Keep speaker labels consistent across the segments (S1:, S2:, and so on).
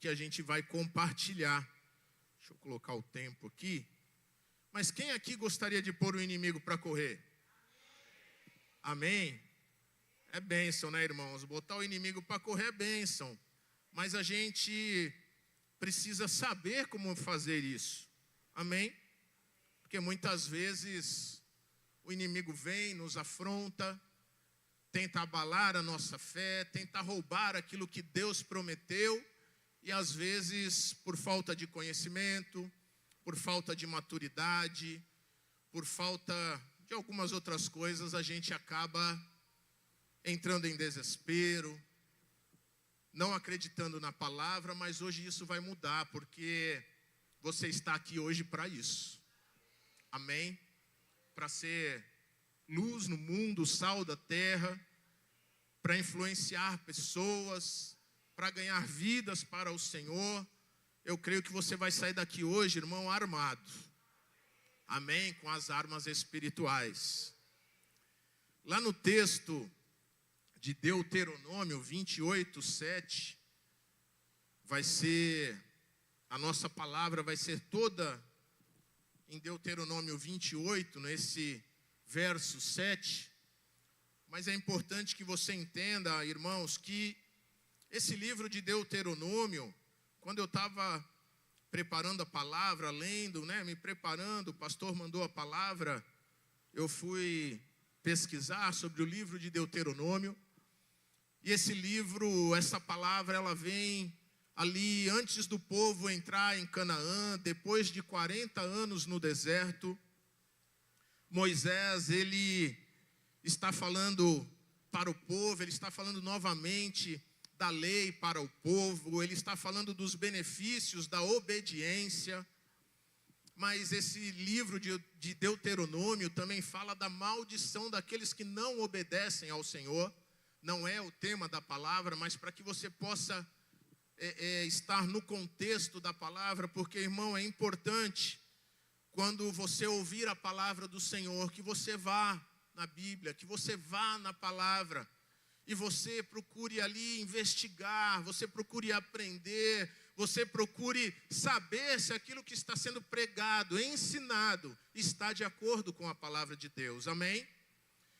S1: que a gente vai compartilhar. Deixa eu colocar o tempo aqui. Mas quem aqui gostaria de pôr o inimigo para correr? Amém? É bênção, né, irmãos? Botar o inimigo para correr é bênção. Mas a gente precisa saber como fazer isso. Amém? Porque muitas vezes o inimigo vem, nos afronta, tenta abalar a nossa fé, tenta roubar aquilo que Deus prometeu. E às vezes, por falta de conhecimento, por falta de maturidade, por falta de algumas outras coisas, a gente acaba entrando em desespero, não acreditando na palavra, mas hoje isso vai mudar, porque você está aqui hoje para isso. Amém? Para ser luz no mundo, sal da terra, para influenciar pessoas, para ganhar vidas para o Senhor. Eu creio que você vai sair daqui hoje, irmão, armado. Amém? Com as armas espirituais. Lá no texto de Deuteronômio 28, 7, a nossa palavra vai ser toda em Deuteronômio 28, nesse verso 7. Mas é importante que você entenda, irmãos, que esse livro de Deuteronômio, quando eu estava preparando a palavra, lendo, me preparando, o pastor mandou a palavra, eu fui pesquisar sobre o livro de Deuteronômio. E esse livro, essa palavra, ela vem ali antes do povo entrar em Canaã, depois de 40 anos no deserto. Moisés, ele está falando para o povo, ele está falando novamente da lei para o povo, ele está falando dos benefícios da obediência. Mas esse livro de Deuteronômio também fala da maldição daqueles que não obedecem ao Senhor. Não é o tema da palavra, mas para que você possa estar no contexto da palavra, porque, irmão, é importante, quando você ouvir a palavra do Senhor, que você vá na Bíblia, que você vá na palavra, e você procure ali investigar, você procure aprender, você procure saber se aquilo que está sendo pregado, ensinado, está de acordo com a palavra de Deus. Amém?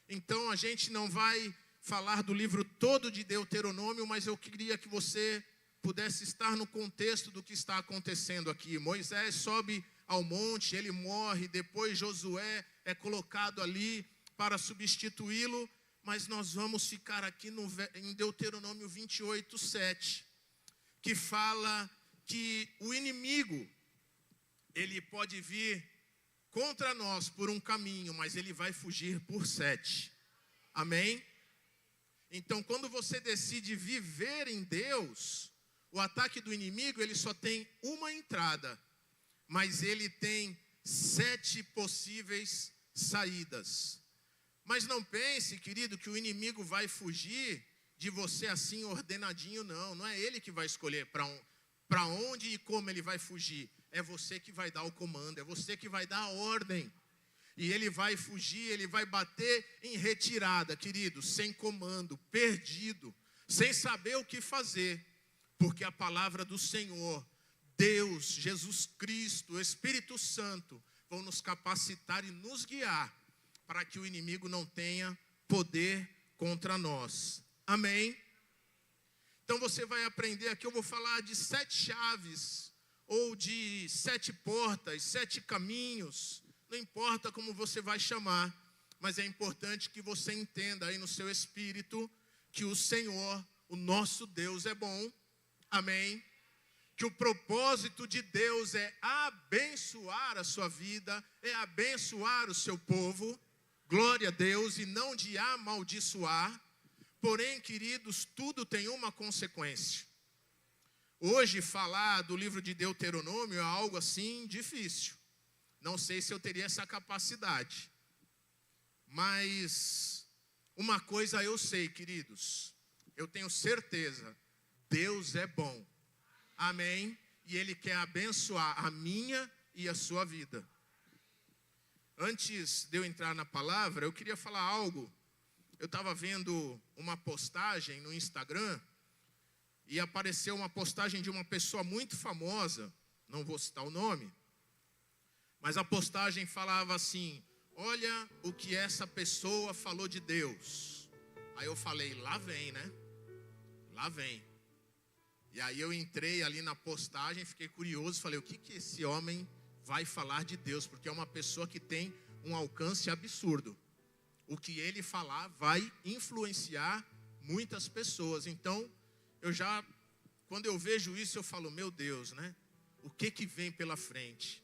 S1: Então, a gente não vai falar do livro todo de Deuteronômio, mas eu queria que você pudesse estar no contexto do que está acontecendo aqui. Moisés sobe ao monte, ele morre, depois Josué é colocado ali para substituí-lo, mas nós vamos ficar aqui em Deuteronômio 28, 7, que fala que o inimigo, ele pode vir contra nós por um caminho, mas ele vai fugir por 7. Amém? Então, quando você decide viver em Deus, o ataque do inimigo, ele só tem uma entrada, mas ele tem 7 possíveis saídas. Mas não pense, querido, que o inimigo vai fugir de você assim ordenadinho, não. Não é ele que vai escolher para onde e como ele vai fugir. É você que vai dar o comando, é você que vai dar a ordem. E ele vai fugir, ele vai bater em retirada, querido, sem comando, perdido, sem saber o que fazer. Porque a palavra do Senhor, Deus, Jesus Cristo, o Espírito Santo, vão nos capacitar e nos guiar para que o inimigo não tenha poder contra nós. Amém? Então você vai aprender aqui, eu vou falar de 7 chaves, ou de 7 portas, 7 caminhos. Não importa como você vai chamar, mas é importante que você entenda aí no seu espírito que o Senhor, o nosso Deus é bom. Amém? Que o propósito de Deus é abençoar a sua vida, é abençoar o seu povo, glória a Deus, e não de amaldiçoar. Porém, queridos, tudo tem uma consequência. Hoje falar do livro de Deuteronômio é algo assim difícil. Não sei se eu teria essa capacidade. Mas uma coisa eu sei, queridos, eu tenho certeza, Deus é bom. Amém? E Ele quer abençoar a minha e a sua vida. Antes de eu entrar na palavra, eu queria falar algo. Eu estava vendo uma postagem no Instagram e apareceu uma postagem de uma pessoa muito famosa, não vou citar o nome, mas a postagem falava assim: olha o que essa pessoa falou de Deus. Aí eu falei, lá vem, né? Lá vem. E aí eu entrei ali na postagem, fiquei curioso, falei, o que esse homem vai falar de Deus? Porque é uma pessoa que tem um alcance absurdo. O que ele falar vai influenciar muitas pessoas. Então, quando eu vejo isso, eu falo, meu Deus, né? O que vem pela frente?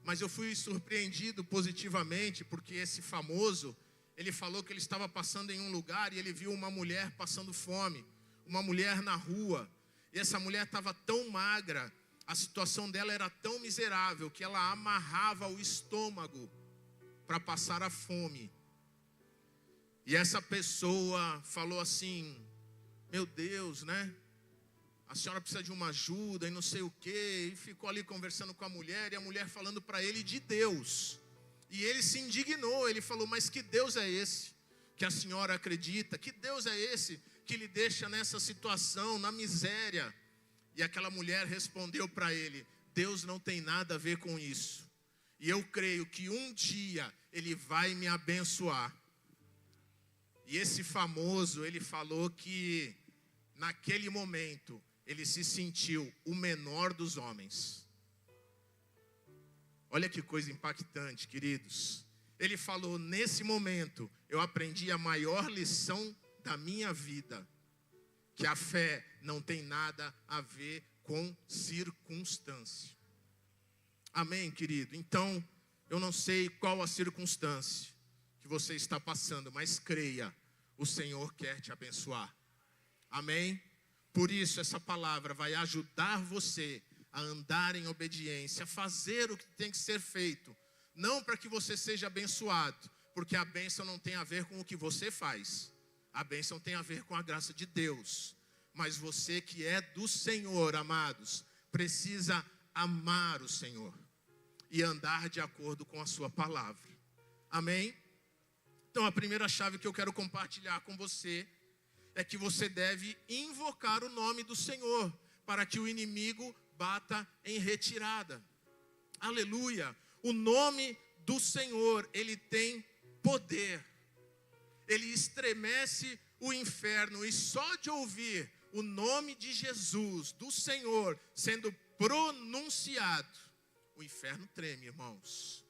S1: Mas eu fui surpreendido positivamente, porque esse famoso, ele falou que ele estava passando em um lugar e ele viu uma mulher passando fome, uma mulher na rua, e essa mulher estava tão magra, a situação dela era tão miserável, que ela amarrava o estômago para passar a fome. E essa pessoa falou assim, meu Deus, né? A senhora precisa de uma ajuda e não sei o quê. E ficou ali conversando com a mulher, e a mulher falando para ele de Deus. E ele se indignou, ele falou, mas que Deus é esse que a senhora acredita? Que Deus é esse que lhe deixa nessa situação, na miséria? E aquela mulher respondeu para ele, Deus não tem nada a ver com isso. E eu creio que um dia Ele vai me abençoar. E esse famoso, ele falou que naquele momento ele se sentiu o menor dos homens. Olha que coisa impactante, queridos. Ele falou, nesse momento eu aprendi a maior lição da minha vida, que a fé não tem nada a ver com circunstância. Amém, querido? Então, eu não sei qual a circunstância que você está passando, mas creia, o Senhor quer te abençoar. Amém? Por isso, essa palavra vai ajudar você a andar em obediência, a fazer o que tem que ser feito. Não para que você seja abençoado, porque a bênção não tem a ver com o que você faz. A bênção tem a ver com a graça de Deus. Mas você que é do Senhor, amados, precisa amar o Senhor e andar de acordo com a sua palavra. Amém? Então a primeira chave que eu quero compartilhar com você é que você deve invocar o nome do Senhor para que o inimigo bata em retirada. Aleluia! O nome do Senhor, ele tem poder. Ele estremece o inferno, e só de ouvir o nome de Jesus, do Senhor, sendo pronunciado, o inferno treme, irmãos.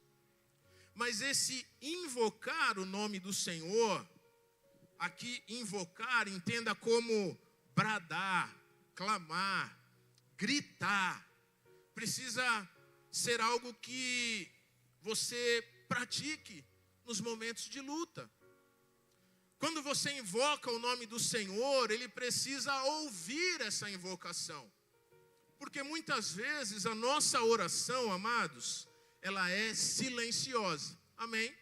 S1: Mas esse invocar o nome do Senhor, aqui invocar, entenda como bradar, clamar, gritar. Precisa ser algo que você pratique nos momentos de luta. Quando você invoca o nome do Senhor, ele precisa ouvir essa invocação. Porque muitas vezes a nossa oração, amados, ela é silenciosa. Amém?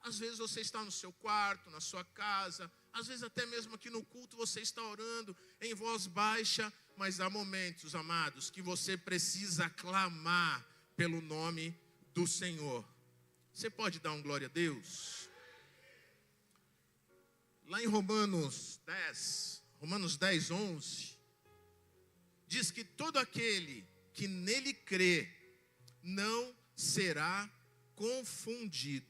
S1: Às vezes você está no seu quarto, na sua casa, às vezes até mesmo aqui no culto você está orando em voz baixa, mas há momentos, amados, que você precisa clamar pelo nome do Senhor. Você pode dar um glória a Deus? Lá em Romanos 10, 11, diz que todo aquele que nele crê não será confundido.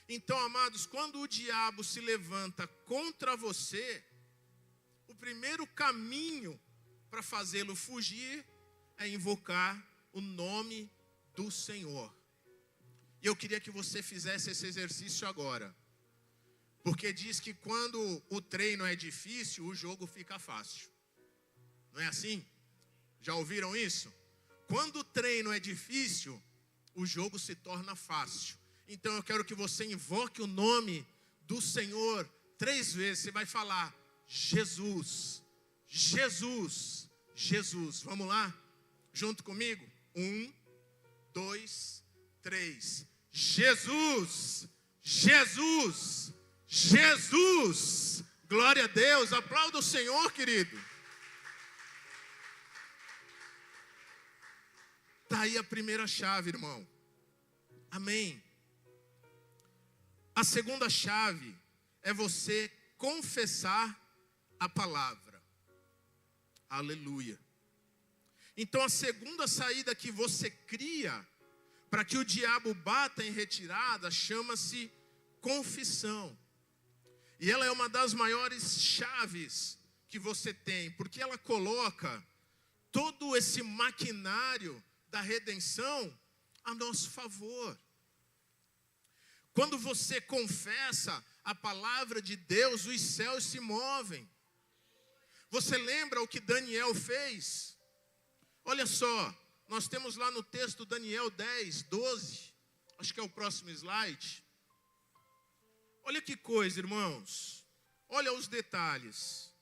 S1: Então, amados, quando o diabo se levanta contra você, o primeiro caminho para fazê-lo fugir é invocar o nome do Senhor. E eu queria que você fizesse esse exercício agora. Porque diz que quando o treino é difícil, o jogo fica fácil. Não é assim? Já ouviram isso? Quando o treino é difícil, o jogo se torna fácil. Então eu quero que você invoque o nome do Senhor 3 vezes. Você vai falar, Jesus, Jesus, Jesus. Vamos lá? Junto comigo? 1, 2, 3. Jesus, Jesus, Jesus. Glória a Deus. Aplauda o Senhor, querido. Está aí a primeira chave, irmão. Amém. A segunda chave é você confessar a palavra. Aleluia. Então a segunda saída que você cria para que o diabo bata em retirada chama-se confissão. E ela é uma das maiores chaves que você tem, porque ela coloca todo esse maquinário da redenção a nosso favor. Quando você confessa a palavra de Deus, os céus se movem. Você lembra o que Daniel fez? Olha só, nós temos lá no texto Daniel 10, 12. Acho que é o próximo slide. Olha que coisa, irmãos. Olha os detalhes.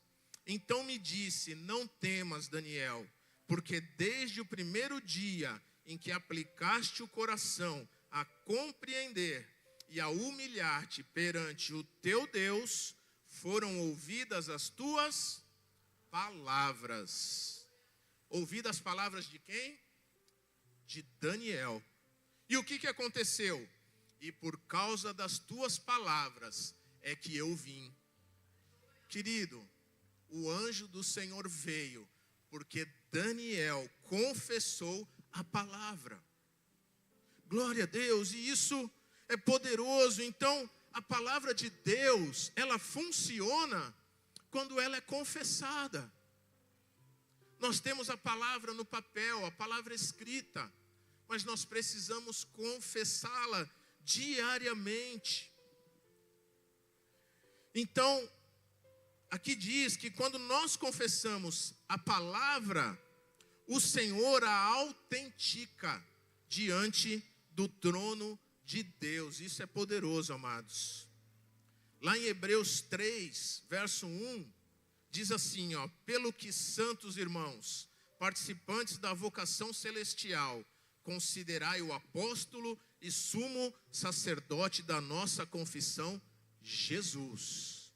S1: Então me disse, não temas, Daniel, porque desde o primeiro dia em que aplicaste o coração a compreender e a humilhar-te perante o teu Deus, foram ouvidas as tuas palavras. Ouvidas as palavras de quem? De Daniel. E o que aconteceu? E por causa das tuas palavras é que eu vim. Querido, o anjo do Senhor veio porque Daniel confessou a palavra. Glória a Deus, e isso é poderoso. Então, a palavra de Deus, ela funciona quando ela é confessada. Nós temos a palavra no papel, a palavra escrita, mas nós precisamos confessá-la diariamente. Então, aqui diz que quando nós confessamos a palavra, o Senhor a autentica diante do trono de Deus. Isso é poderoso, amados. Lá em Hebreus 3, verso 1, diz assim, ó: pelo que, santos irmãos, participantes da vocação celestial, considerai o apóstolo e sumo sacerdote da nossa confissão, Jesus.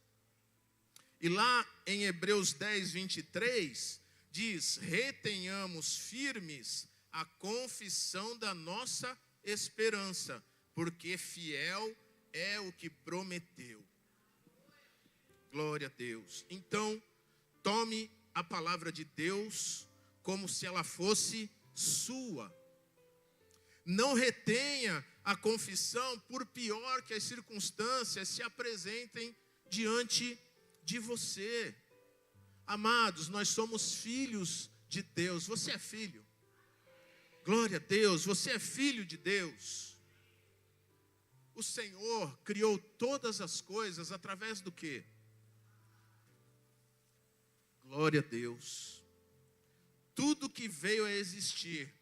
S1: E lá em Hebreus 10, 23, diz: retenhamos firmes a confissão da nossa esperança, porque fiel é o que prometeu. Glória a Deus. Então, tome a palavra de Deus como se ela fosse sua. Não retenha a confissão, por pior que as circunstâncias se apresentem diante de você. Amados, nós somos filhos de Deus. Você é filho. Glória a Deus, você é filho de Deus. O Senhor criou todas as coisas através do quê? Glória a Deus. Tudo que veio a existir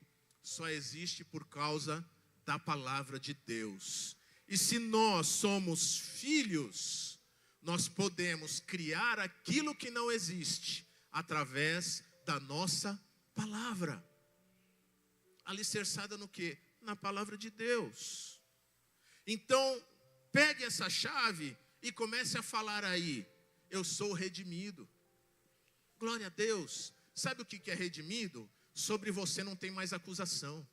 S1: só existe por causa da palavra de Deus. E se nós somos filhos, nós podemos criar aquilo que não existe através da nossa palavra. Alicerçada no quê? Na palavra de Deus. Então, pegue essa chave e comece a falar aí: eu sou redimido. Glória a Deus. Sabe o que é redimido? Sobre você não tem mais acusação.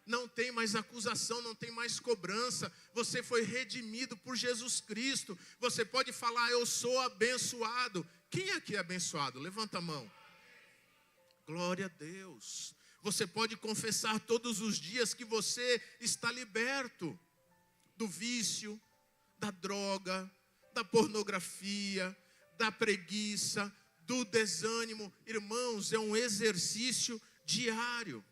S1: Não tem mais acusação, não tem mais cobrança. Você foi redimido por Jesus Cristo. Você pode falar: eu sou abençoado. Quem aqui é abençoado? Levanta a mão. Glória a Deus. Você pode confessar todos os dias que você está liberto do vício, da droga, da pornografia, da preguiça, do desânimo. Irmãos, é um exercício diário.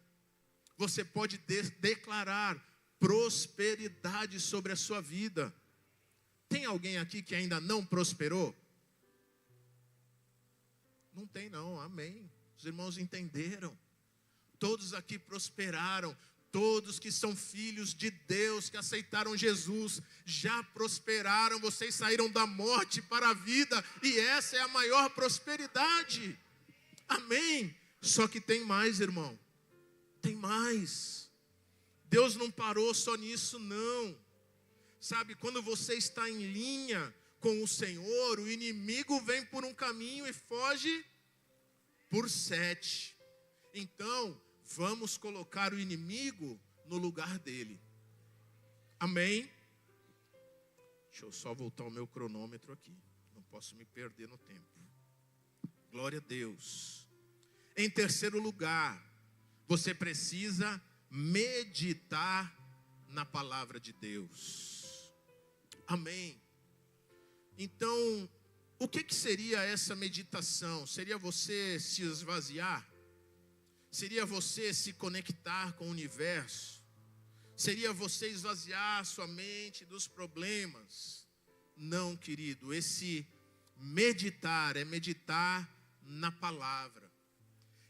S1: Você pode declarar prosperidade sobre a sua vida. Tem alguém aqui que ainda não prosperou? Não tem não, amém. Os irmãos entenderam. Todos aqui prosperaram. Todos que são filhos de Deus, que aceitaram Jesus, já prosperaram. Vocês saíram da morte para a vida, e essa é a maior prosperidade. Amém. Só que tem mais, irmão. Tem mais. Deus não parou só nisso, não. Sabe, quando você está em linha com o Senhor, o inimigo vem por um caminho e foge por 7. Então, vamos colocar o inimigo no lugar dele. Amém? Deixa eu só voltar o meu cronômetro aqui. Não posso me perder no tempo. Glória a Deus. Em terceiro lugar, você precisa meditar na palavra de Deus. Amém. Então, o que seria essa meditação? Seria você se esvaziar? Seria você se conectar com o universo? Seria você esvaziar sua mente dos problemas? Não, querido, esse meditar é meditar na palavra.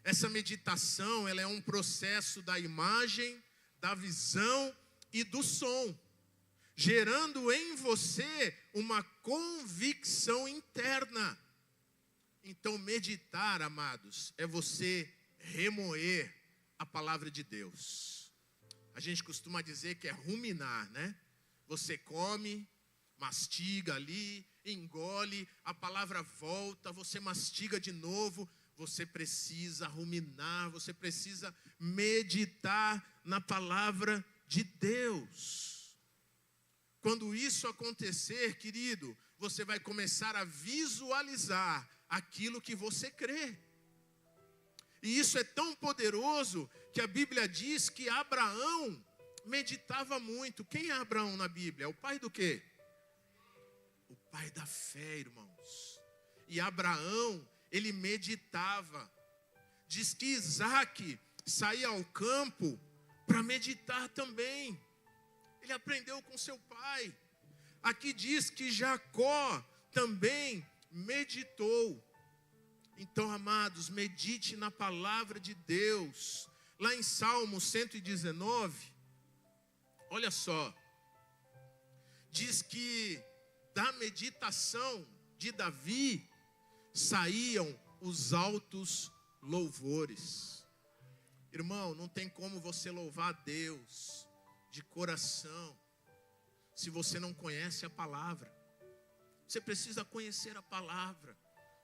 S1: Essa meditação, ela é um processo da imagem, da visão e do som, gerando em você uma convicção interna. Então, meditar, amados, é você remoer a palavra de Deus. A gente costuma dizer que é ruminar, né? Você come, mastiga ali, engole, a palavra volta, você mastiga de novo. Você precisa ruminar, você precisa meditar na palavra de Deus. Quando isso acontecer, querido, você vai começar a visualizar aquilo que você crê. E isso é tão poderoso que a Bíblia diz que Abraão meditava muito. Quem é Abraão na Bíblia? É o pai do quê? O pai da fé, irmãos. E Abraão, ele meditava. Diz que Isaac saía ao campo para meditar também. Ele aprendeu com seu pai. Aqui diz que Jacó também meditou. Então, amados, medite na palavra de Deus. Lá em Salmo 119, olha só. Diz que da meditação de Davi saíam os altos louvores. Irmão, não tem como você louvar a Deus de coração se você não conhece a palavra. Você precisa conhecer a palavra.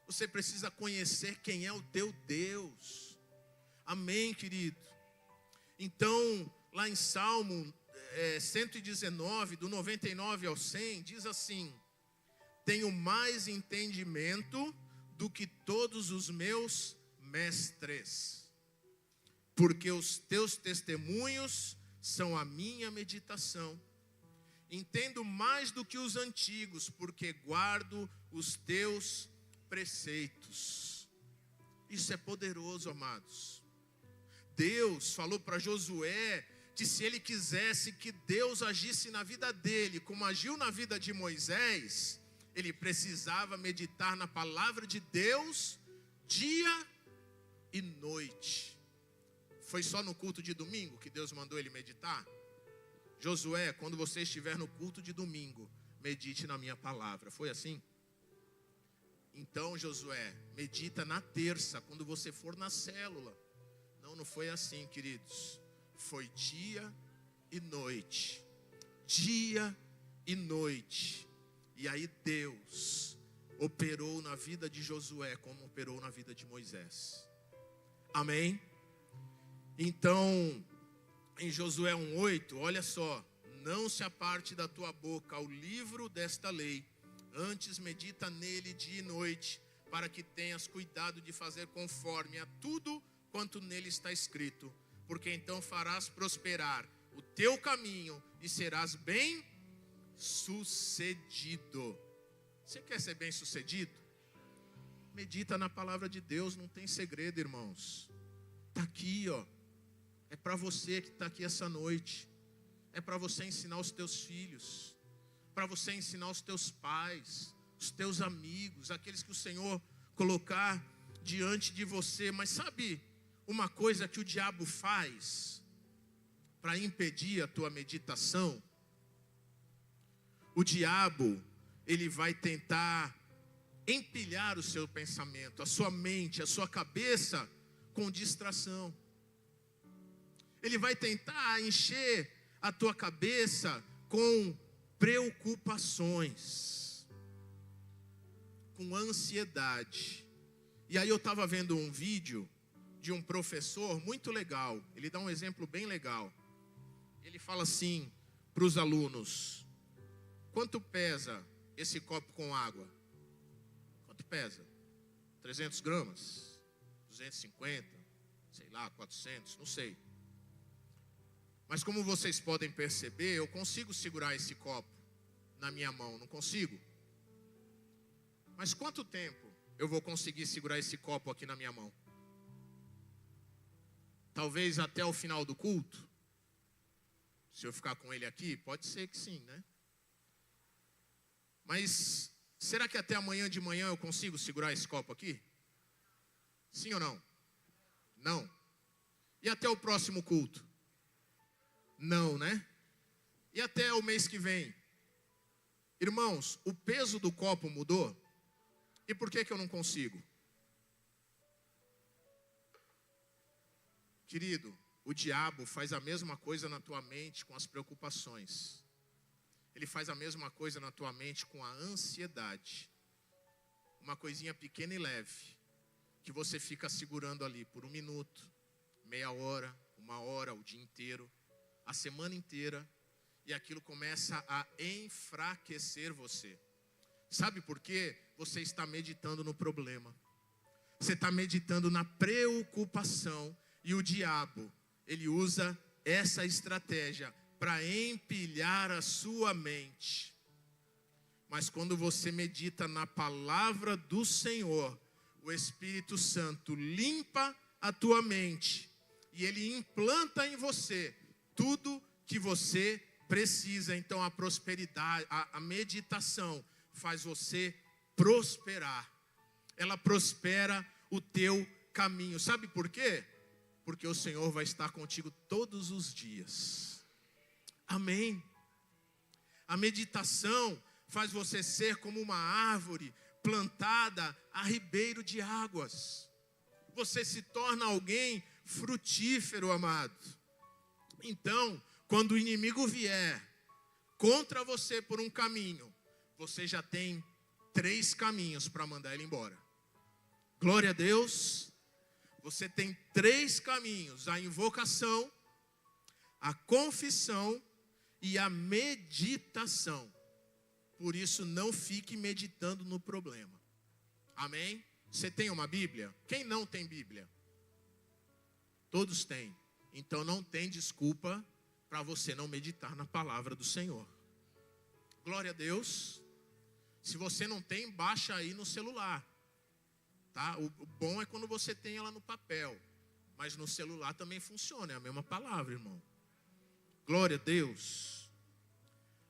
S1: Você precisa conhecer quem é o teu Deus. Amém, querido? Então, lá em Salmo 119, do 99 ao 100, diz assim: tenho mais entendimento do que todos os meus mestres, porque os teus testemunhos são a minha meditação. Entendo mais do que os antigos, porque guardo os teus preceitos. Isso é poderoso, amados. Deus falou para Josué que se ele quisesse que Deus agisse na vida dele, como agiu na vida de Moisés, ele precisava meditar na palavra de Deus dia e noite. Foi só no culto de domingo que Deus mandou ele meditar? Josué, quando você estiver no culto de domingo, medite na minha palavra. Foi assim? Então, Josué, medita na terça, quando você for na célula. Não foi assim, queridos. Foi dia e noite. Dia e noite. E aí Deus operou na vida de Josué como operou na vida de Moisés. Amém? Então, em Josué 1:8, olha só: não se aparte da tua boca o livro desta lei, antes medita nele dia e noite, para que tenhas cuidado de fazer conforme a tudo quanto nele está escrito, porque então farás prosperar o teu caminho e serás bem sucedido. Você quer ser bem sucedido? Medita na palavra de Deus, não tem segredo, irmãos. Está aqui, ó. É para você que está aqui essa noite. É para você ensinar os teus filhos, para você ensinar os teus pais, os teus amigos, aqueles que o Senhor colocar diante de você. Mas sabe uma coisa que o diabo faz para impedir a tua meditação? O diabo, ele vai tentar empilhar o seu pensamento, a sua mente, a sua cabeça com distração. Ele vai tentar encher a tua cabeça com preocupações, com ansiedade. E aí eu estava vendo um vídeo de um professor muito legal. Ele dá um exemplo bem legal. Ele fala assim para os alunos: quanto pesa esse copo com água? Quanto pesa? 300 gramas, 250, sei lá, 400, não sei. Mas como vocês podem perceber, eu consigo segurar esse copo na minha mão, não consigo? Mas quanto tempo eu vou conseguir segurar esse copo aqui na minha mão? Talvez até o final do culto? Se eu ficar com ele aqui, pode ser que sim, né? Mas será que até amanhã de manhã eu consigo segurar esse copo aqui? Sim ou não? Não. E até o próximo culto? Não, né? E até o mês que vem? Irmãos, o peso do copo mudou? E por que eu não consigo? Querido, o diabo faz a mesma coisa na tua mente com as preocupações. Ele faz a mesma coisa na tua mente com a ansiedade. Uma coisinha pequena e leve, que você fica segurando ali por 1 minuto, meia hora, 1 hora, o dia inteiro, a semana inteira, e aquilo começa a enfraquecer você. Sabe por quê? Você está meditando no problema. Você está meditando na preocupação. E o diabo, ele usa essa estratégia para empilhar a sua mente. Mas quando você medita na palavra do Senhor, o Espírito Santo limpa a tua mente. E ele implanta em você tudo que você precisa. Então a prosperidade, a meditação faz você prosperar. Ela prospera o teu caminho. Sabe por quê? Porque o Senhor vai estar contigo todos os dias. Amém. A meditação faz você ser como uma árvore plantada a ribeiro de águas. Você se torna alguém frutífero, amado. Então, quando o inimigo vier contra você por um caminho, você já tem 3 caminhos para mandar ele embora. Glória a Deus. Você tem 3 caminhos: a invocação, a confissão e a meditação. Por isso, não fique meditando no problema. Amém? Você tem uma Bíblia? Quem não tem Bíblia? Todos têm. Então não tem desculpa para você não meditar na palavra do Senhor. Glória a Deus. Se você não tem, baixa aí no celular. Tá? O bom é quando você tem ela no papel. Mas no celular também funciona, é a mesma palavra, irmão. Glória a Deus.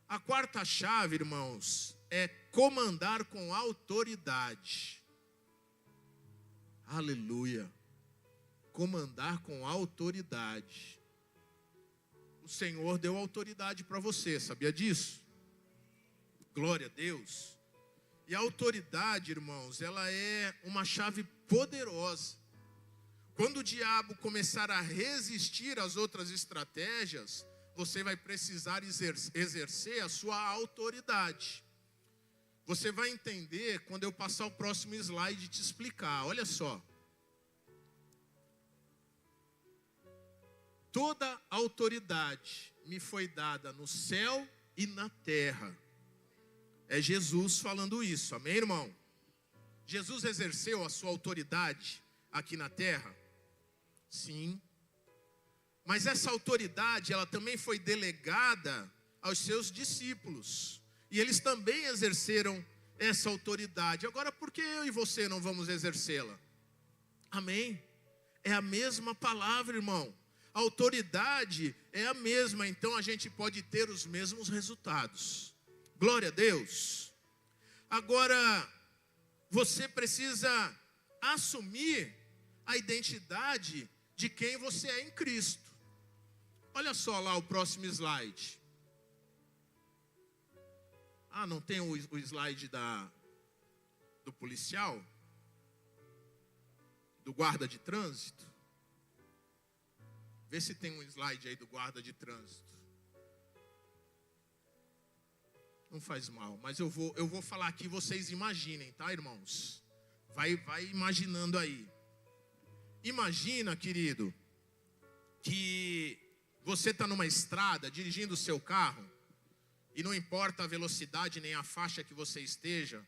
S1: A 4ª chave, irmãos, é comandar com autoridade. Aleluia. Comandar com autoridade. O Senhor deu autoridade para você, sabia disso? Glória a Deus. E a autoridade, irmãos, ela é uma chave poderosa. Quando o diabo começar a resistir às outras estratégias, você vai precisar exercer a sua autoridade. Você vai entender quando eu passar o próximo slide e te explicar. Olha só. Toda autoridade me foi dada no céu e na terra. É Jesus falando isso, amém, irmão? Jesus exerceu a sua autoridade aqui na terra? Sim. Mas essa autoridade, ela também foi delegada aos seus discípulos. E eles também exerceram essa autoridade. Agora, por que eu e você não vamos exercê-la? Amém? É a mesma palavra, irmão. A autoridade é a mesma, então a gente pode ter os mesmos resultados. Glória a Deus. Agora, você precisa assumir a identidade de quem você é em Cristo. Olha só lá o próximo slide. Ah, não tem o slide do policial? Do guarda de trânsito? Vê se tem um slide aí do guarda de trânsito. Não faz mal, mas eu vou falar aqui, vocês imaginem, tá, irmãos? Vai imaginando aí. Imagina, querido, que você está numa estrada, dirigindo o seu carro, e não importa a velocidade nem a faixa que você esteja,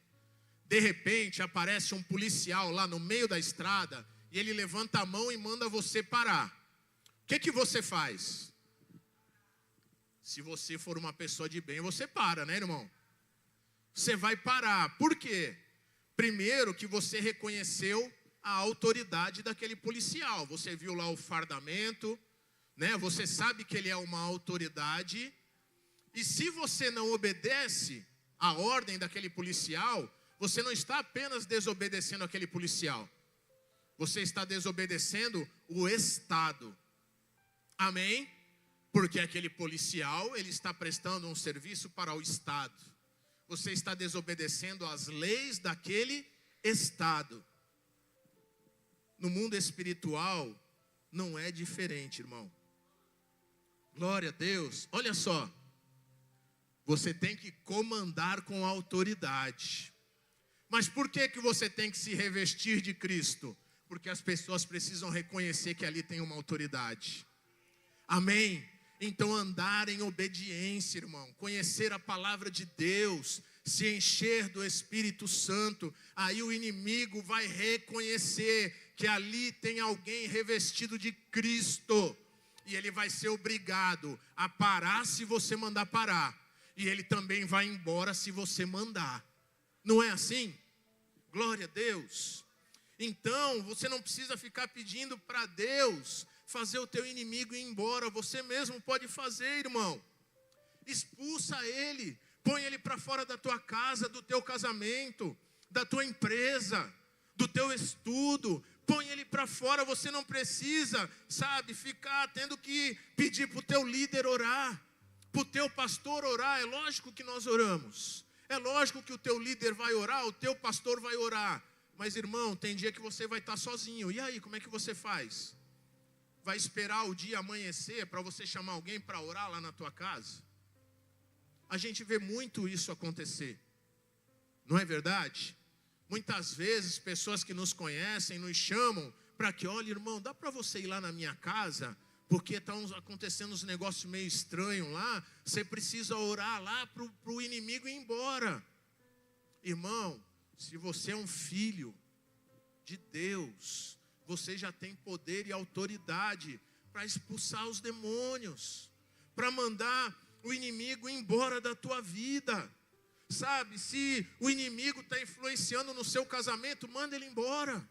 S1: De repente aparece um policial lá no meio da estrada e ele levanta a mão e manda você parar. O que você faz? Se você for uma pessoa de bem, você para, né, irmão? Você vai parar. Por quê? Primeiro que você reconheceu a autoridade daquele policial. Você viu lá o fardamento, né? Você sabe que ele é uma autoridade. E se você não obedece a ordem daquele policial, você não está apenas desobedecendo aquele policial. Você está desobedecendo o Estado. Amém? Porque aquele policial, ele está prestando um serviço para o Estado. Você está desobedecendo as leis daquele Estado. No mundo espiritual, não é diferente, irmão. Glória a Deus. Olha só. Você tem que comandar com autoridade. Mas por que você tem que se revestir de Cristo? Porque as pessoas precisam reconhecer que ali tem uma autoridade. Amém? Então andar em obediência, irmão. Conhecer a palavra de Deus. Se encher do Espírito Santo. Aí o inimigo vai reconhecer que ali tem alguém revestido de Cristo. E ele vai ser obrigado a parar se você mandar parar. E ele também vai embora se você mandar. Não é assim? Glória a Deus. Então, você não precisa ficar pedindo para Deus fazer o teu inimigo ir embora. Você mesmo pode fazer, irmão. Expulsa ele. Põe ele para fora da tua casa, do teu casamento, da tua empresa, do teu estudo. Põe ele para fora. Você não precisa, ficar tendo que pedir para o teu líder orar. Para o teu pastor orar. É lógico que nós oramos. É lógico que o teu líder vai orar, o teu pastor vai orar. Mas, irmão, tem dia que você vai estar sozinho. E aí, como é que você faz? Vai esperar o dia amanhecer para você chamar alguém para orar lá na tua casa? A gente vê muito isso acontecer. Não é verdade? Muitas vezes, pessoas que nos conhecem, nos chamam para que, olha, irmão, dá para você ir lá na minha casa? Porque estão acontecendo uns negócios meio estranhos lá. Você precisa orar lá para o inimigo ir embora. Irmão, se você é um filho de Deus, você já tem poder e autoridade para expulsar os demônios, para mandar o inimigo embora da tua vida. Se o inimigo está influenciando no seu casamento, manda ele embora.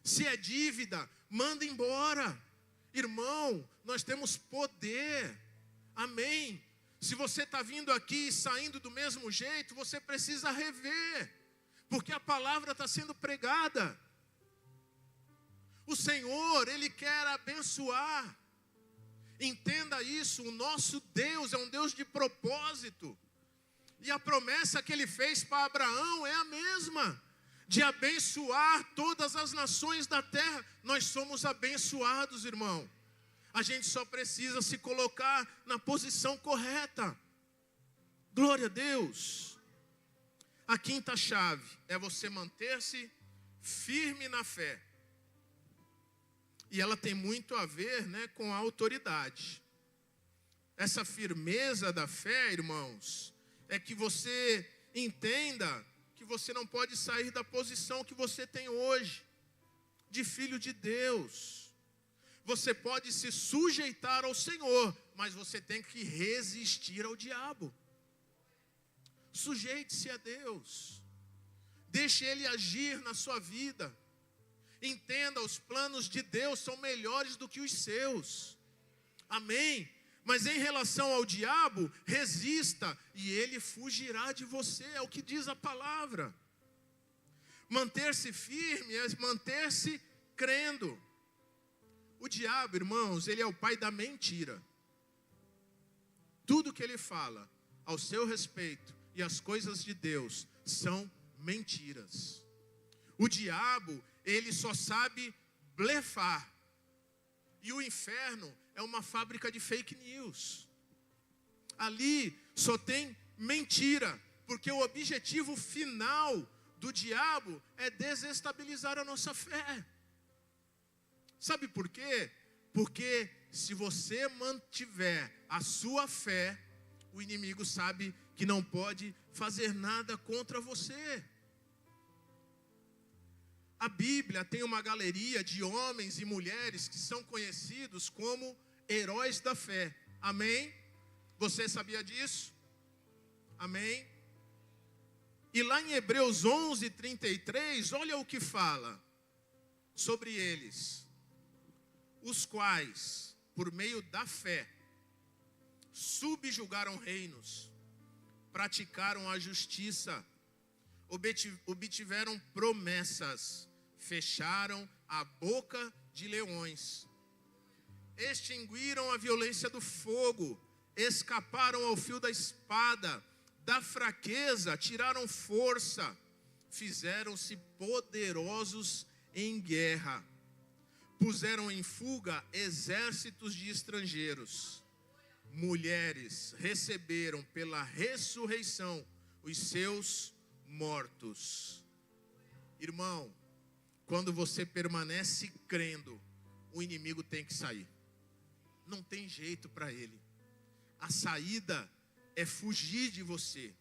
S1: Se é dívida, manda embora. Irmão, nós temos poder. Amém? Se você está vindo aqui e saindo do mesmo jeito, você precisa rever. Porque a palavra está sendo pregada. O Senhor, Ele quer abençoar. Entenda isso, o nosso Deus é um Deus de propósito. E a promessa que Ele fez para Abraão é a mesma. De abençoar todas as nações da terra. Nós somos abençoados, irmão. A gente só precisa se colocar na posição correta. Glória a Deus. A quinta chave é você manter-se firme na fé. E ela tem muito a ver, com a autoridade. Essa firmeza da fé, irmãos, é que você entenda que você não pode sair da posição que você tem hoje, de filho de Deus. Você pode se sujeitar ao Senhor, mas você tem que resistir ao diabo. Sujeite-se a Deus. Deixe Ele agir na sua vida. Entenda, os planos de Deus são melhores do que os seus. Amém? Mas em relação ao diabo, resista e ele fugirá de você. É o que diz a palavra. Manter-se firme é manter-se crendo. O diabo, irmãos, ele é o pai da mentira. Tudo que ele fala ao seu respeito e as coisas de Deus são mentiras. O diabo, ele só sabe blefar. E o inferno é uma fábrica de fake news. Ali só tem mentira, porque o objetivo final do diabo é desestabilizar a nossa fé. Sabe por quê? Porque se você mantiver a sua fé, o inimigo sabe que não pode fazer nada contra você. A Bíblia tem uma galeria de homens e mulheres que são conhecidos como heróis da fé. Amém? Você sabia disso? Amém? E lá em Hebreus 11:33, olha o que fala sobre eles. Os quais, por meio da fé, subjugaram reinos, praticaram a justiça, obtiveram promessas, fecharam a boca de leões, extinguiram a violência do fogo, escaparam ao fio da espada, da fraqueza tiraram força, fizeram-se poderosos em guerra, puseram em fuga exércitos de estrangeiros. Mulheres receberam pela ressurreição os seus mortos. Irmão, quando você permanece crendo, o inimigo tem que sair. Não tem jeito para ele. A saída é fugir de você.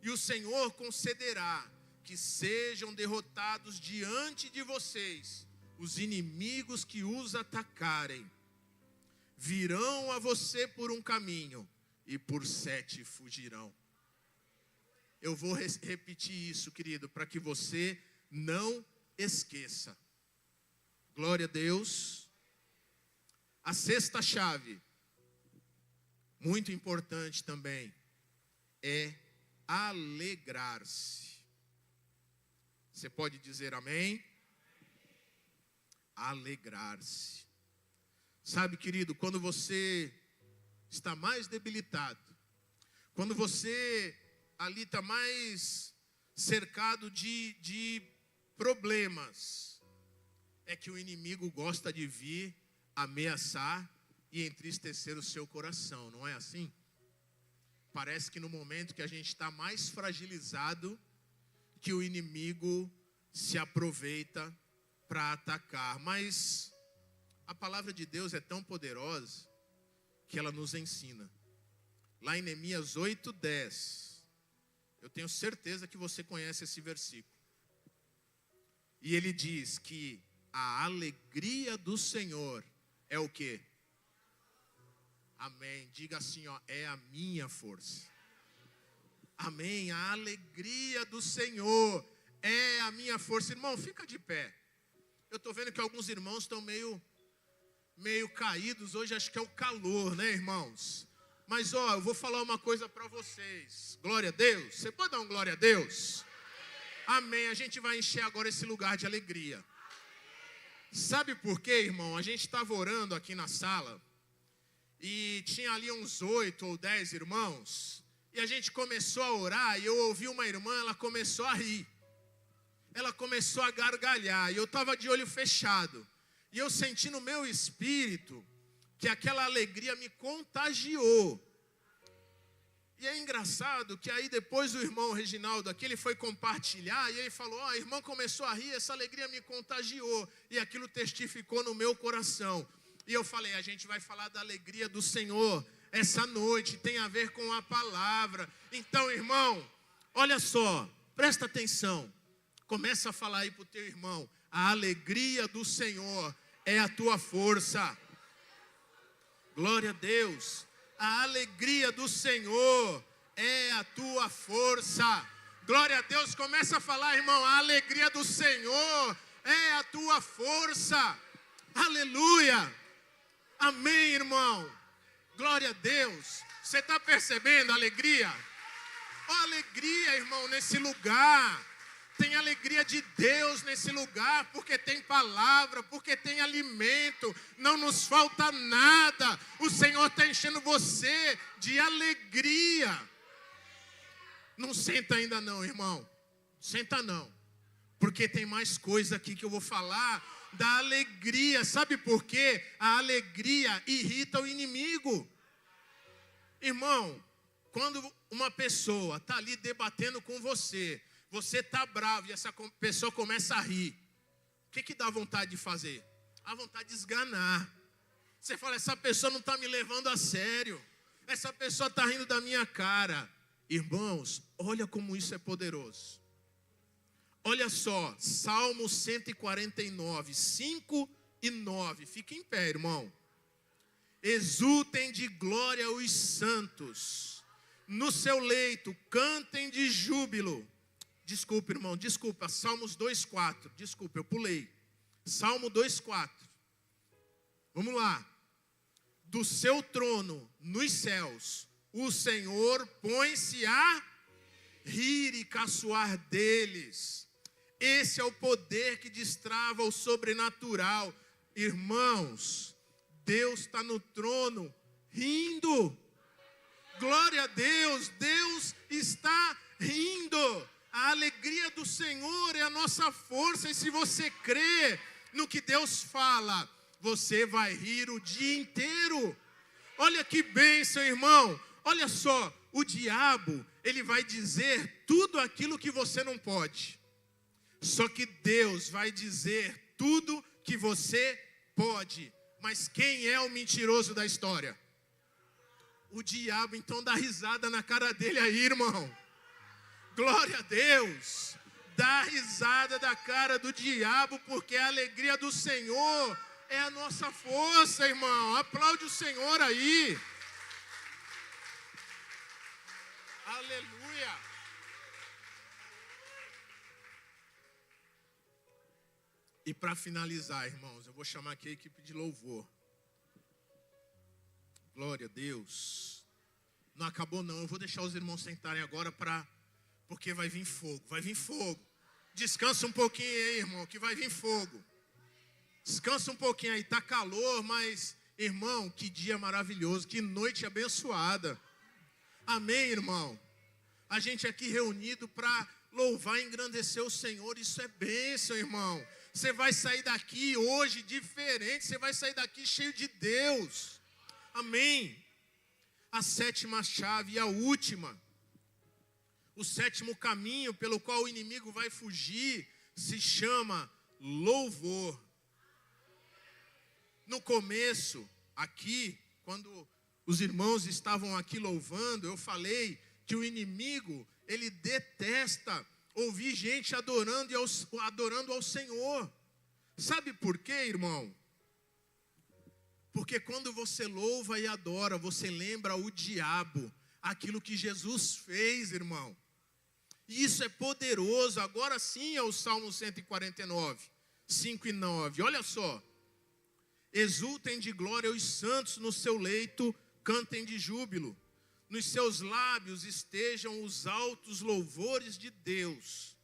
S1: E o Senhor concederá que sejam derrotados diante de vocês os inimigos que os atacarem. Virão a você por um caminho e por 7 fugirão. Eu vou repetir isso, querido, para que você não esqueça. Glória a Deus. A sexta chave, muito importante também, é alegrar-se. Você pode dizer amém? Alegrar-se. Sabe, querido, quando você está mais debilitado, quando você ali está mais cercado de problemas, é que o inimigo gosta de vir ameaçar e entristecer o seu coração, não é assim? Parece que no momento que a gente está mais fragilizado, que o inimigo se aproveita para atacar. Mas a palavra de Deus é tão poderosa que ela nos ensina. Lá em Neemias 8:10, eu tenho certeza que você conhece esse versículo. E ele diz que a alegria do Senhor é o quê? Amém. Diga assim, ó, é a minha força. Amém. A alegria do Senhor é a minha força. Irmão, fica de pé. Eu estou vendo que alguns irmãos estão meio caídos. Hoje acho que é o calor, né, irmãos? Mas, ó, eu vou falar uma coisa para vocês. Glória a Deus. Você pode dar um glória a Deus? Amém. A gente vai encher agora esse lugar de alegria. Sabe por quê, irmão? A gente estava orando aqui na sala e tinha ali uns 8 ou 10 irmãos. E a gente começou a orar e eu ouvi uma irmã, ela começou a rir. Ela começou a gargalhar e eu estava de olho fechado. E eu senti no meu espírito que aquela alegria me contagiou. E é engraçado que aí depois o irmão Reginaldo aqui, ele foi compartilhar e ele falou, ó, a irmã começou a rir, essa alegria me contagiou. E aquilo testificou no meu coração. E eu falei, a gente vai falar da alegria do Senhor essa noite, tem a ver com a palavra. Então, irmão, olha só, presta atenção. Começa a falar aí para o teu irmão, a alegria do Senhor é a tua força. Glória a Deus. A alegria do Senhor é a tua força. Glória a Deus. Começa a falar, irmão. A alegria do Senhor é a tua força. Aleluia. Amém, irmão. Glória a Deus. Você está percebendo a alegria? Ó, alegria, irmão, nesse lugar. Tem alegria de Deus nesse lugar, porque tem palavra, porque tem alimento, não nos falta nada. O Senhor está enchendo você de alegria. Não senta ainda não, irmão. Senta não, porque tem mais coisa aqui que eu vou falar da alegria. Sabe por quê? A alegria irrita o inimigo. Irmão, quando uma pessoa está ali debatendo com você, você está bravo e essa pessoa começa a rir. O que dá vontade de fazer? A vontade de esganar. Você fala, essa pessoa não está me levando a sério. Essa pessoa está rindo da minha cara. Irmãos, olha como isso é poderoso. Olha só, Salmo 149, 5 e 9. Fique em pé, irmão. Exultem de glória os santos. No seu leito, cantem de júbilo. Desculpa, irmão, desculpa. Salmos 2:4. Desculpa, eu pulei. Salmo 2:4. Vamos lá. Do seu trono nos céus, o Senhor põe-se a rir e caçoar deles. Esse é o poder que destrava o sobrenatural. Irmãos, Deus está no trono rindo. Glória a Deus, Deus está rindo. A alegria do Senhor é a nossa força. E se você crê no que Deus fala, você vai rir o dia inteiro. Olha que bênção, irmão. Olha só, o diabo, ele vai dizer tudo aquilo que você não pode. Só que Deus vai dizer tudo que você pode. Mas quem é o mentiroso da história? O diabo. Então dá risada na cara dele aí, irmão. Glória a Deus. Dá risada da cara do diabo, porque a alegria do Senhor é a nossa força, irmão. Aplaude o Senhor aí. Aleluia. E para finalizar, irmãos, eu vou chamar aqui a equipe de louvor. Glória a Deus. Não acabou não, eu vou deixar os irmãos sentarem agora porque vai vir fogo, vai vir fogo. Descansa um pouquinho aí, irmão, que vai vir fogo. Descansa um pouquinho aí, tá calor, mas, irmão, que dia maravilhoso, que noite abençoada. Amém, irmão? A gente aqui reunido para louvar e engrandecer o Senhor, isso é bênção, irmão. Você vai sair daqui hoje diferente, você vai sair daqui cheio de Deus. Amém. A sétima chave e a última. O sétimo caminho pelo qual o inimigo vai fugir se chama louvor. No começo, aqui, quando os irmãos estavam aqui louvando, eu falei que o inimigo, ele detesta ouvir gente adorando ao Senhor. Sabe por quê, irmão? Porque quando você louva e adora, você lembra o diabo, aquilo que Jesus fez, irmão. E isso é poderoso. Agora sim é o Salmo 149, 5 e 9. Olha só. Exultem de glória os santos no seu leito, cantem de júbilo. Nos seus lábios estejam os altos louvores de Deus.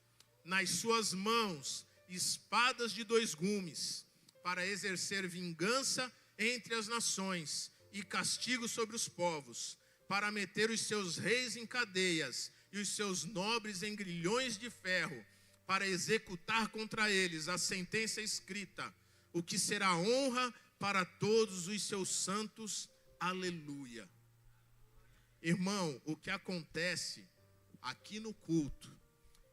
S1: Nas suas mãos, espadas de 2 gumes, para exercer vingança entre as nações e castigo sobre os povos, para meter os seus reis em cadeias e os seus nobres em grilhões de ferro, para executar contra eles a sentença escrita, o que será honra para todos os seus santos. Aleluia. Irmão, o que acontece aqui no culto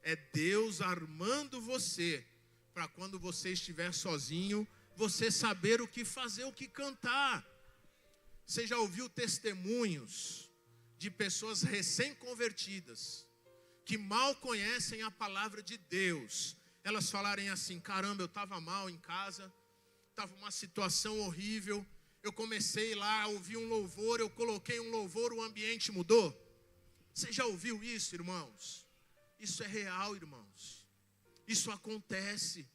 S1: é Deus armando você para quando você estiver sozinho, você saber o que fazer, o que cantar. Você já ouviu testemunhos de pessoas recém-convertidas, que mal conhecem a palavra de Deus, elas falarem assim: caramba, eu estava mal em casa, estava uma situação horrível, eu comecei lá a ouvir um louvor, eu coloquei um louvor, o ambiente mudou. Você já ouviu isso, irmãos? Isso é real, irmãos. Isso acontece.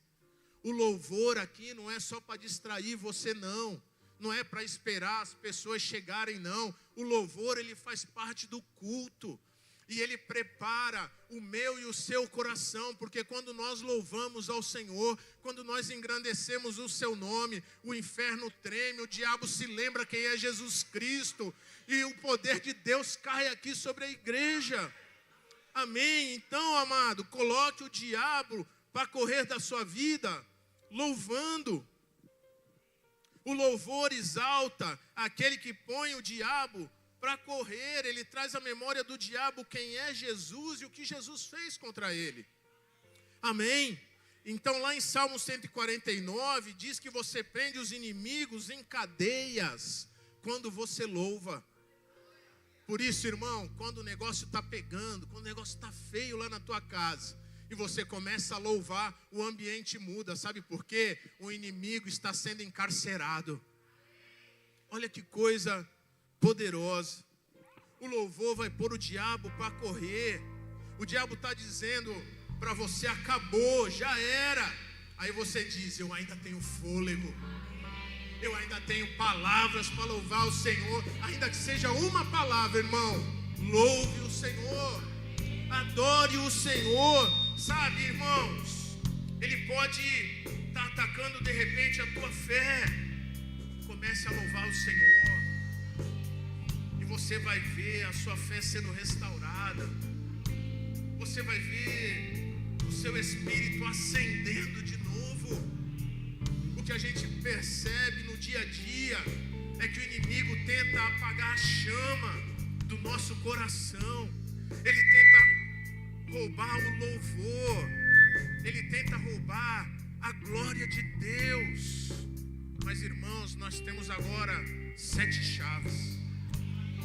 S1: O louvor aqui não é só para distrair você, não. Não é para esperar as pessoas chegarem, não. O louvor, ele faz parte do culto. E ele prepara o meu e o seu coração, porque quando nós louvamos ao Senhor, quando nós engrandecemos o seu nome, o inferno treme, o diabo se lembra quem é Jesus Cristo, e o poder de Deus cai aqui sobre a igreja. Amém? Então, amado, coloque o diabo para correr da sua vida, louvando. O louvor exalta aquele que põe o diabo para correr, ele traz à memória do diabo quem é Jesus e o que Jesus fez contra ele. Amém? Então lá em Salmo 149 diz que você prende os inimigos em cadeias quando você louva. Por isso, irmão, quando o negócio está pegando, quando o negócio está feio lá na tua casa, e você começa a louvar, o ambiente muda. Sabe por quê? O inimigo está sendo encarcerado. Olha que coisa poderosa. O louvor vai pôr o diabo para correr. O diabo está dizendo para você: acabou, já era. Aí você diz: eu ainda tenho fôlego, eu ainda tenho palavras para louvar o Senhor. Ainda que seja uma palavra, irmão, louve o Senhor, adore o Senhor. Sabe, irmãos, ele pode estar atacando de repente a tua fé. Comece a louvar o Senhor, e você vai ver a sua fé sendo restaurada. Você vai ver o seu espírito acendendo de novo. O que a gente percebe no dia a dia é que o inimigo tenta apagar a chama do nosso coração. Ele tenta roubar o louvor, ele tenta roubar a glória de Deus. Mas, irmãos, nós temos agora 7 chaves.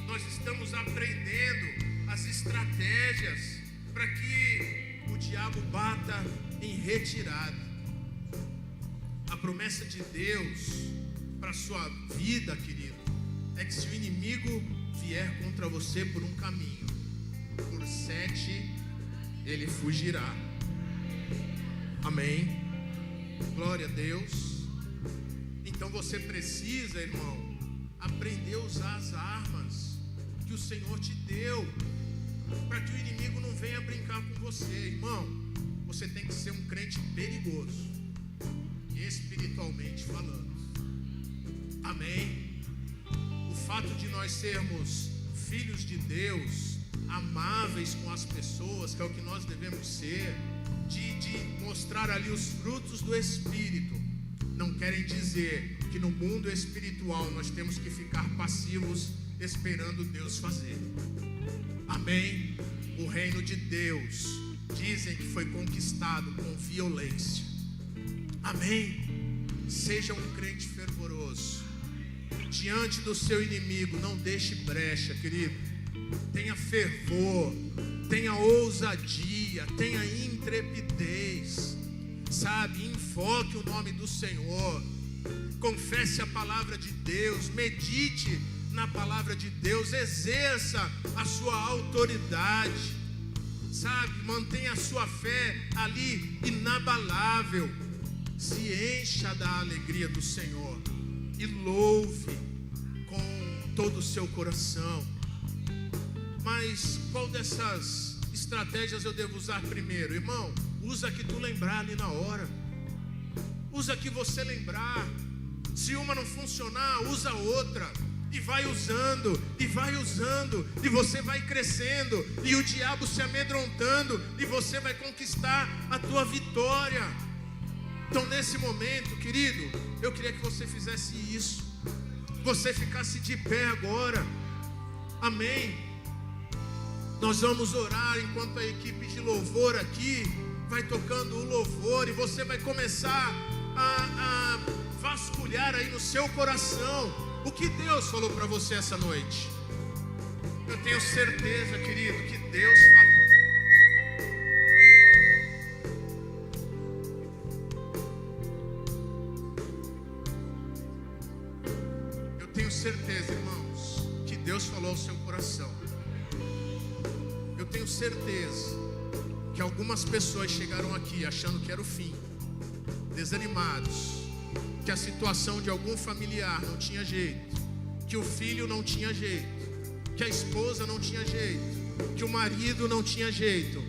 S1: Nós estamos aprendendo as estratégias para que o diabo bata em retirada. A promessa de Deus para a sua vida, querido, é que se o inimigo vier contra você por um caminho, por 7 ele fugirá. Amém? Glória a Deus. Então você precisa, irmão, aprender a usar as armas que o Senhor te deu, para que o inimigo não venha brincar com você. Irmão, você tem que ser um crente perigoso, espiritualmente falando. Amém? O fato de nós sermos filhos de Deus, amáveis com as pessoas, que é o que nós devemos ser, de mostrar ali os frutos do Espírito, não querem dizer que no mundo espiritual nós temos que ficar passivos esperando Deus fazer. Amém? O reino de Deus, dizem que foi conquistado com violência. Amém? Seja um crente fervoroso diante do seu inimigo. Não deixe brecha, querido. Tenha fervor, tenha ousadia, tenha intrepidez. Sabe, invoque o nome do Senhor. Confesse a palavra de Deus, medite na palavra de Deus, exerça a sua autoridade. Sabe, mantenha a sua fé ali inabalável. Se encha da alegria do Senhor e louve com todo o seu coração. Mas qual dessas estratégias eu devo usar primeiro? Irmão, usa que tu lembrar ali na hora. Usa que você lembrar. Se uma não funcionar, usa outra. E vai usando, e vai usando, e você vai crescendo, e o diabo se amedrontando, e você vai conquistar a tua vitória. Então, nesse momento, querido, eu queria que você fizesse isso. Você ficasse de pé agora. Amém? Nós vamos orar enquanto a equipe de louvor aqui vai tocando o louvor, e você vai começar a vasculhar aí no seu coração o que Deus falou para você essa noite. Eu tenho certeza, querido, que Deus falou. Eu tenho certeza, irmãos, que Deus falou ao seu coração. Eu tenho certeza que algumas pessoas chegaram aqui achando que era o fim, desanimados, que a situação de algum familiar não tinha jeito, que o filho não tinha jeito, que a esposa não tinha jeito, que o marido não tinha jeito.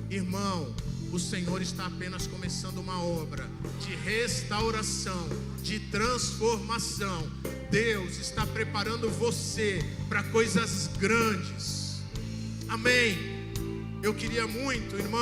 S1: Irmão, o Senhor está apenas começando uma obra de restauração, de transformação. Deus está preparando você para coisas grandes. Amém? Eu queria muito, irmão,